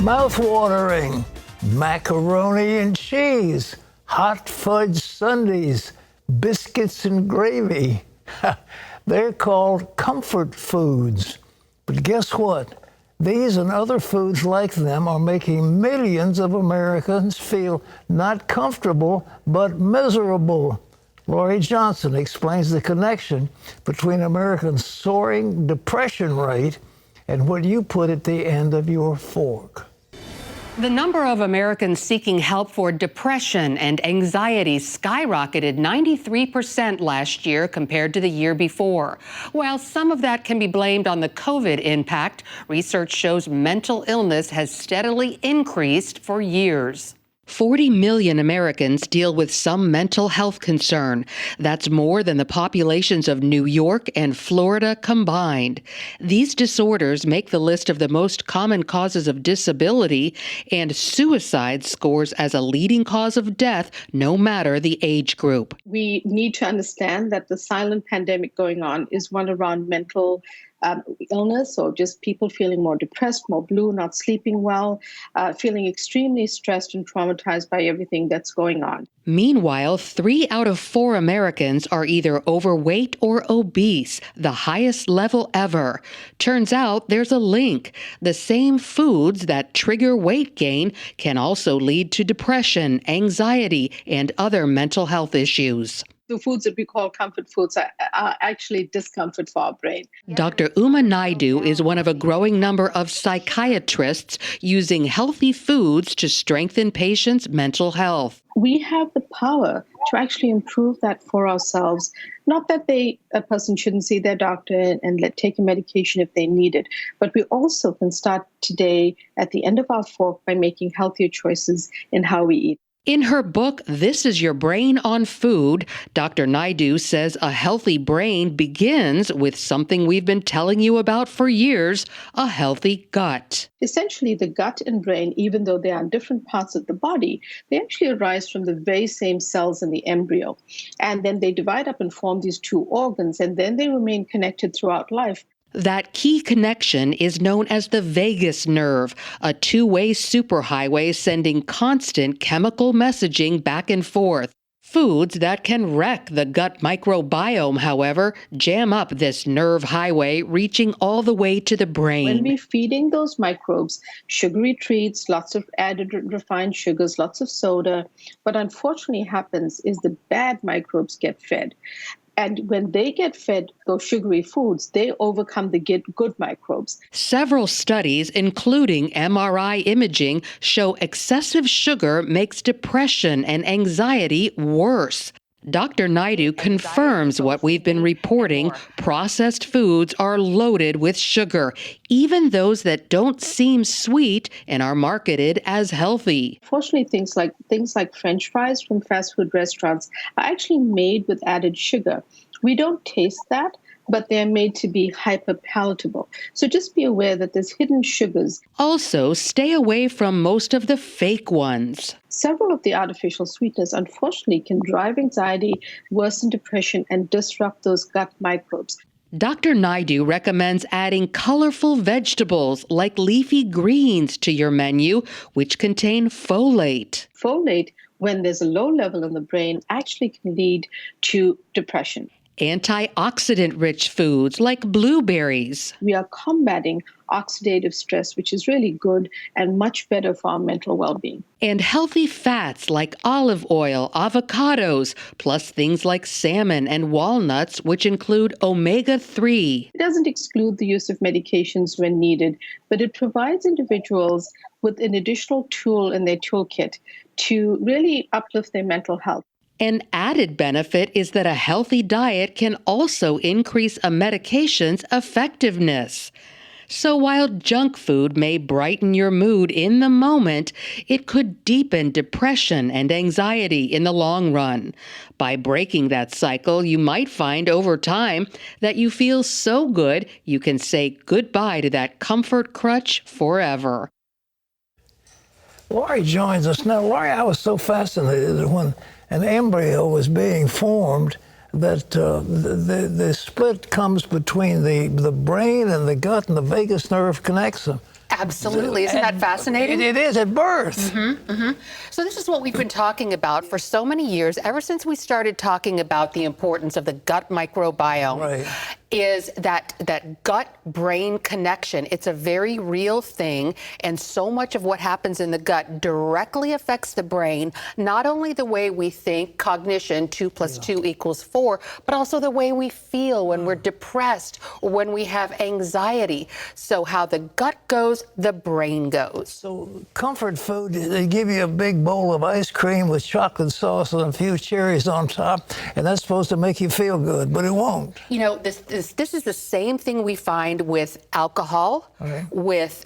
Mouth-watering macaroni and cheese, hot fudge sundaes, biscuits and gravy. They're called comfort foods. But guess what? These and other foods like them are making millions of Americans feel not comfortable, but miserable. Lori Johnson explains the connection between Americans' soaring depression rate and what you put at the end of your fork. The number of Americans seeking help for depression and anxiety skyrocketed 93% last year compared to the year before. While some of that can be blamed on the COVID impact, research shows mental illness has steadily increased for years. 40 million Americans deal with some mental health concern. That's more than the populations of New York and Florida combined. These disorders make the list of the most common causes of disability, and suicide scores as a leading cause of death, no matter the age group. We need to understand that the silent pandemic going on is one around mental illness, or just people feeling more depressed, more blue, not sleeping well, feeling extremely stressed and traumatized by everything that's going on. Meanwhile, 3 out of 4 Americans are either overweight or obese, the highest level ever. Turns out there's a link. The same foods that trigger weight gain can also lead to depression, anxiety, and other mental health issues. The foods that we call comfort foods are actually discomfort for our brain. Dr. Uma Naidu is one of a growing number of psychiatrists using healthy foods to strengthen patients' mental health. We have the power to actually improve that for ourselves. Not that a person shouldn't see their doctor and take a medication if they need it, but we also can start today at the end of our fork by making healthier choices in how we eat. In her book, This Is Your Brain on Food, Dr. Naidu says a healthy brain begins with something we've been telling you about for years, a healthy gut. Essentially, the gut and brain, even though they are in different parts of the body, they actually arise from the very same cells in the embryo. And then they divide up and form these 2 organs, and then they remain connected throughout life. That key connection is known as the vagus nerve, a 2-way superhighway sending constant chemical messaging back and forth. Foods that can wreck the gut microbiome, however, jam up this nerve highway, reaching all the way to the brain. When we're feeding those microbes sugary treats, lots of added refined sugars, lots of soda, what unfortunately happens is the bad microbes get fed. And when they get fed those sugary foods, they overcome the good microbes. Several studies, including MRI imaging, show excessive sugar makes depression and anxiety worse. Dr. Naidu confirms what we've been reporting. Processed foods are loaded with sugar, even those that don't seem sweet and are marketed as healthy. Fortunately, things like French fries from fast food restaurants are actually made with added sugar. We don't taste that, but they're made to be hyper-palatable. So just be aware that there's hidden sugars. Also, stay away from most of the fake ones. Several of the artificial sweeteners, unfortunately, can drive anxiety, worsen depression, and disrupt those gut microbes. Dr. Naidu recommends adding colorful vegetables like leafy greens to your menu, which contain folate. Folate, when there's a low level in the brain, actually can lead to depression. Antioxidant-rich foods like blueberries. We are combating oxidative stress, which is really good and much better for our mental well-being. And healthy fats like olive oil, avocados, plus things like salmon and walnuts, which include omega-3. It doesn't exclude the use of medications when needed, but it provides individuals with an additional tool in their toolkit to really uplift their mental health. An added benefit is that a healthy diet can also increase a medication's effectiveness. So while junk food may brighten your mood in the moment, it could deepen depression and anxiety in the long run. By breaking that cycle, you might find over time that you feel so good you can say goodbye to that comfort crutch forever. Lori joins us now. Lori, I was so fascinated when an embryo was being formed that the split comes between the brain and the gut, and the vagus nerve connects them. Absolutely. Isn't that fascinating? It is at birth. So this is what we've been talking about for so many years, ever since we started talking about the importance of the gut microbiome. Right. Is that gut-brain connection. It's a very real thing, and so much of what happens in the gut directly affects the brain, not only the way we think, cognition, 2 + 2 = 4, but also the way we feel when we're depressed or when we have anxiety. So how the gut goes, the brain goes. So comfort food, they give you a big bowl of ice cream with chocolate sauce and a few cherries on top, and that's supposed to make you feel good, but it won't. You know, this is the same thing we find with alcohol, with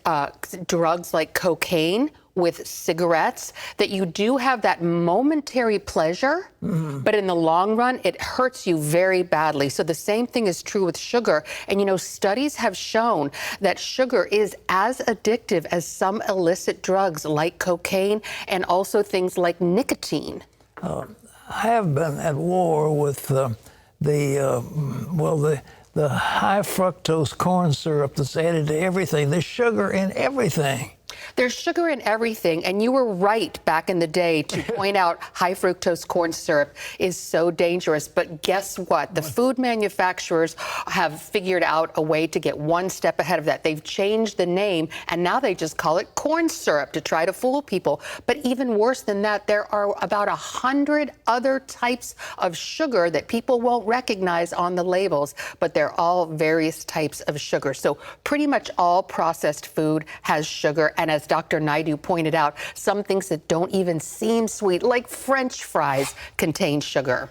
drugs like cocaine, with cigarettes, that you do have that momentary pleasure, but in the long run, it hurts you very badly. So the same thing is true with sugar. And you know, studies have shown that sugar is as addictive as some illicit drugs like cocaine and also things like nicotine. I have been at war with the high fructose corn syrup that's added to everything. There's sugar in everything. There's sugar in everything, and you were right back in the day to point out high fructose corn syrup is so dangerous. But guess what? The food manufacturers have figured out a way to get one step ahead of that. They've changed the name, and now they just call it corn syrup to try to fool people. But even worse than that, there are about 100 other types of sugar that people won't recognize on the labels, but they're all various types of sugar. So pretty much all processed food has sugar. And as Dr. Naidu pointed out, some things that don't even seem sweet, like French fries, contain sugar.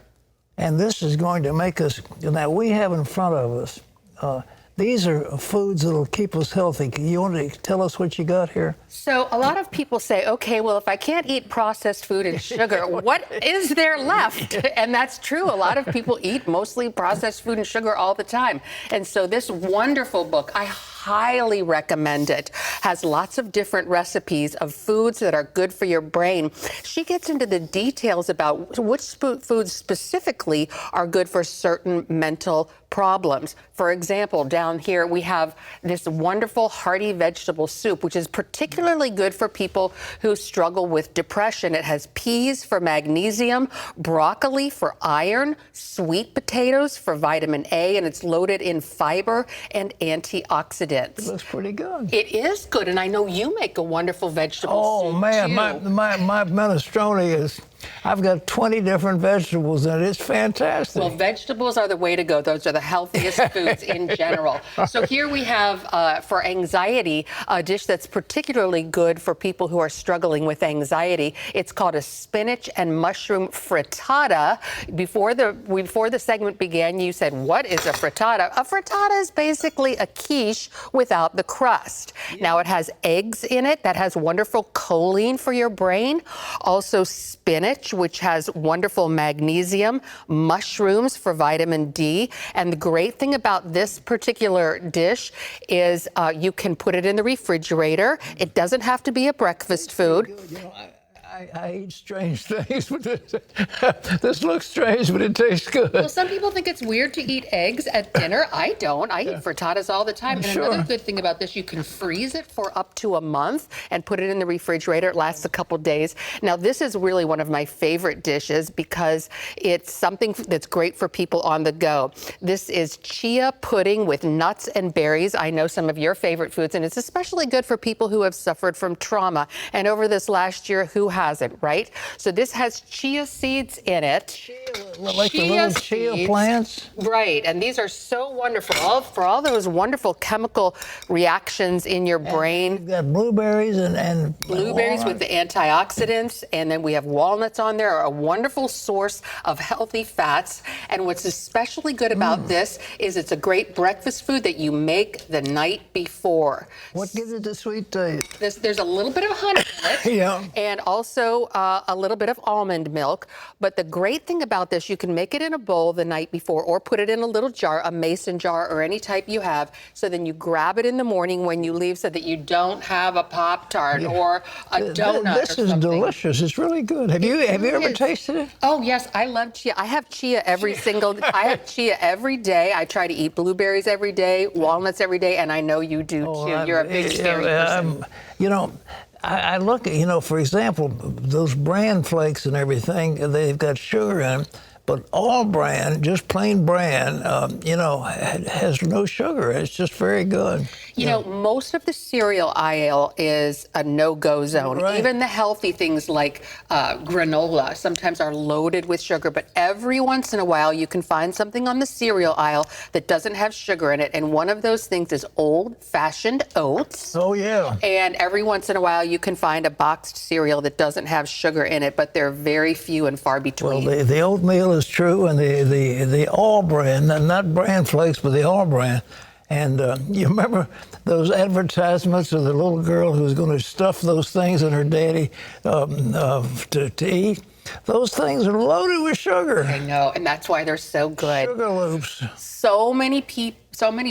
And this is going to make us, now we have in front of us, these are foods that'll keep us healthy. You want to tell us what you got here? So a lot of people say, okay, well, if I can't eat processed food and sugar, what is there left? And that's true. A lot of people eat mostly processed food and sugar all the time. And so this wonderful book, I highly recommend it, has lots of different recipes of foods that are good for your brain. She gets into the details about which foods specifically are good for certain mental problems. For example, down here we have this wonderful hearty vegetable soup, which is particularly good for people who struggle with depression. It has peas for magnesium, broccoli for iron, sweet potatoes for vitamin A, and it's loaded in fiber and antioxidants. It looks pretty good. It is good, and I know you make a wonderful vegetable soup, man, too. my minestrone is, I've got 20 different vegetables in it. It's fantastic. Well, vegetables are the way to go. Those are the healthiest foods in general. So here we have, for anxiety, a dish that's particularly good for people who are struggling with anxiety. It's called a spinach and mushroom frittata. Before the segment began, you said, what is a frittata? A frittata is basically a quiche without the crust. Yeah. Now, it has eggs in it. That has wonderful choline for your brain. Also, spinach, which has wonderful magnesium, mushrooms for vitamin D. And the great thing about this particular dish is you can put it in the refrigerator. It doesn't have to be a breakfast food. You know, I eat strange things, but this looks strange, but it tastes good. Well, some people think it's weird to eat eggs at dinner. I don't. I eat frittatas all the time. And another good thing about this, you can freeze it for up to a month and put it in the refrigerator. It lasts a couple days. Now, this is really one of my favorite dishes because it's something that's great for people on the go. This is chia pudding with nuts and berries. I know some of your favorite foods, and it's especially good for people who have suffered from trauma. And over this last year, who has it, right? So this has chia seeds in it. Chia, like the little chia plants? Right, and these are so wonderful for all those wonderful chemical reactions in your brain. We've got blueberries and blueberries with the antioxidants, and then we have walnuts on there, a wonderful source of healthy fats. And what's especially good about this is it's a great breakfast food that you make the night before. What gives it the sweet taste? There's a little bit of honey in it. Yeah. And also a little bit of almond milk. But the great thing about this this. You can make it in a bowl the night before or put it in a little jar, a mason jar or any type you have. So then you grab it in the morning when you leave so that you don't have a Pop-Tart or a donut This or is something. delicious. It's really good. Have you ever tasted it? Oh, yes. I love chia. I have chia every I have chia every day. I try to eat blueberries every day, walnuts every day, and I know you do too. You're a big scary person. You know, I look at, for example, those bran flakes and everything, they've got sugar in them, but all bran, just plain bran, has no sugar. It's just very good. You know, most of the cereal aisle is a no-go zone. Right. Even the healthy things like granola sometimes are loaded with sugar, but every once in a while you can find something on the cereal aisle that doesn't have sugar in it, and one of those things is old-fashioned oats. Oh, yeah. And every once in a while you can find a boxed cereal that doesn't have sugar in it, but they're very few and far between. Well, the oatmeal is true, and the all bran, not bran flakes, but the all bran. And you remember those advertisements of the little girl who was going to stuff those things in her daddy to eat? Those things are loaded with sugar. I know, and that's why they're so good. Sugar loops. So many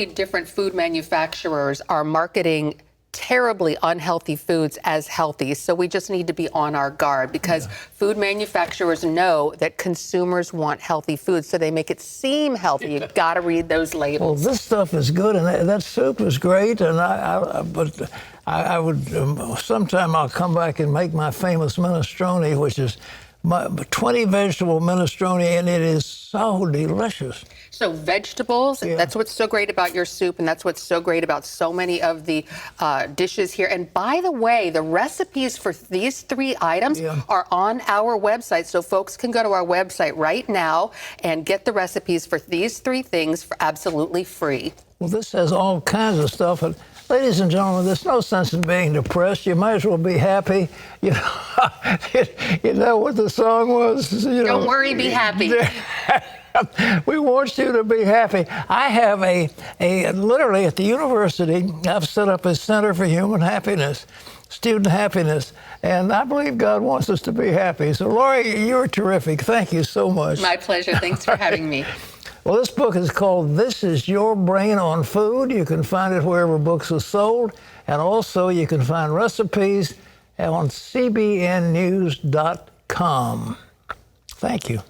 different food manufacturers are marketing terribly unhealthy foods as healthy. So we just need to be on our guard because food manufacturers know that consumers want healthy food, so they make it seem healthy. You've got to read those labels. Well, this stuff is good, and that soup is great. And I would sometime I'll come back and make my famous minestrone, which is my 20 vegetable minestrone, and it is so delicious. So vegetables, that's what's so great about your soup, and that's what's so great about so many of the dishes here. And by the way, the recipes for these 3 items are on our website, so folks can go to our website right now and get the recipes for these 3 things for absolutely free. Well, this has all kinds of stuff. And ladies and gentlemen, there's no sense in being depressed. You might as well be happy. You know what the song was? Don't worry, be happy. We want you to be happy. I have literally at the university, I've set up a Center for Human Happiness, student happiness, and I believe God wants us to be happy. So, Lori, you're terrific. Thank you so much. My pleasure. Thanks for having me. Well, this book is called This Is Your Brain on Food. You can find it wherever books are sold, and also you can find recipes on cbnnews.com. Thank you.